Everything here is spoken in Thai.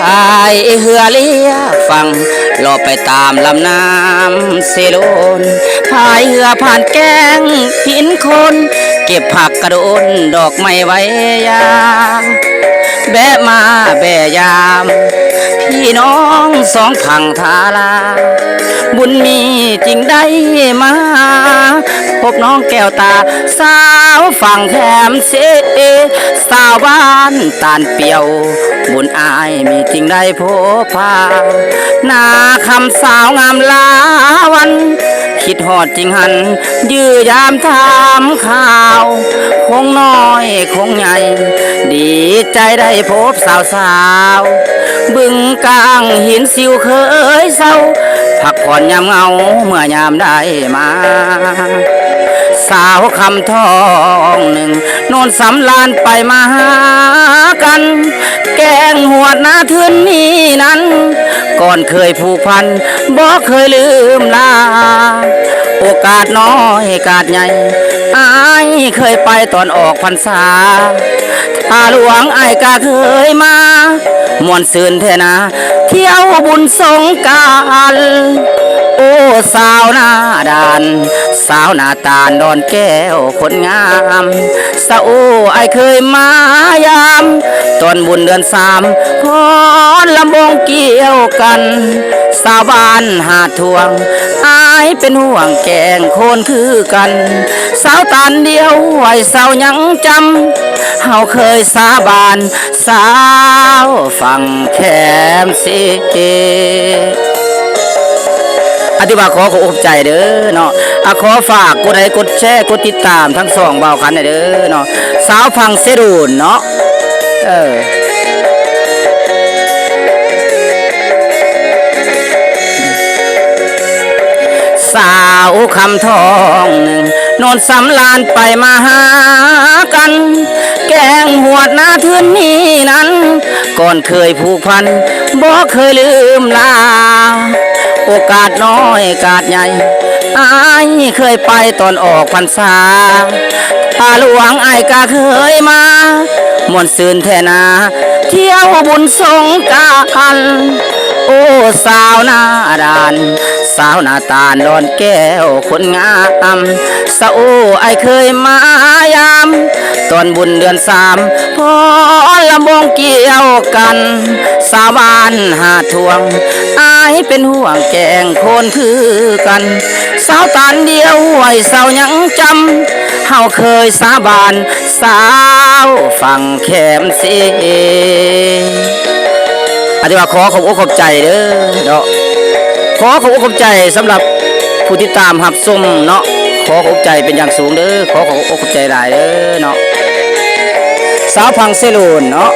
ายเหือเลียฟังรอไปตามลำน้ำเซโลนพายเหือผ่านแก้งหินคนเก็บผักกระโดนดอกไม้ไว้ยาแบะมาแบะยามพี่น้องสองฝั่งทาลาบุญมีจริงได้มาพบน้องแก้วตาสาวฝั่งแถมเสสาวบ้านตานเปียวบุญอายมีจริงได้พบพาหน้าคำสาวงามลาวันคิดหอดจริงหันยื้อยามถามข่าวคงน้อยคงใหญ่ดีใจได้พบสาวสาวบึงกลางหินสิวเคยเศร้าพักผ่อนยามเงาเมื่อยามได้มาสาวคำทองหนึ่งโนนสำลานไปมาหากันแกงหัวหน้าทืนนี้นั้นก่อนเคยผูกพันบ่เคยลืมลาโอกาสน้อยโอกาสใหญ่อายเคยไปตอนออกพรรษาตาหลวงอายก็เคยมามวนซืนเทนาเที่ยวบุญสงกรานต์โอ้สาวหน้าด่านสาวหน้าตาลดอนแก้วคนงามสาวไอเคยมายามตอนบุญเดือนสามพอลำบงเกี่ยวกันสาวบ้านหาทวงอายเป็นห่วงแกงโคนคือกันสาวตาลเดียวไว้สาวยังจำเฮาเคยสาบานสาวฟังแคมสิอธิบายขออกใจเด้อเนาะขอฝากกดไลค์กดแชร์กดติดตามทั้งสองเบาคันเด้อเนาะสาวพังเสดูนเนาะสาวคำทองหนึ่งโนนสำลานไปมาหากันแกงหัวหน้าทืนนี้นั้นก่อนเคยผูกพันบ่เคยลืมลาโอกาสน้อยโอกาสใหญ่อายเคยไปตอนออกพรรษาตาหลวงอายก็เคยมามวนซืนแทนาเที่ยวบุญสงกรานต์โอ้สาวหน้าด่านสาวหน้าตาลดอนแก้วคนงามสาวไอเคยมายามตอนบุญเดือนสามพอลำบงเกี่ยวกันสาวบ้านหาทวงอายเป็นห่วงแกงโคนคือกันสาวตาลเดียวไว้สาวยังจำเฮาเคยสาบานสาวฟังแคมสิอธิบายขอขอบอกขอบใจเด้อเนาะขอขอบอกขอบใจสำหรับผู้ที่ตามหับส้มเนาะขอขอบใจเป็นอย่างสูงเด้อขอขอบอกขอบใจหลายเด้อเนาะสาวพังเซลูนเนาะ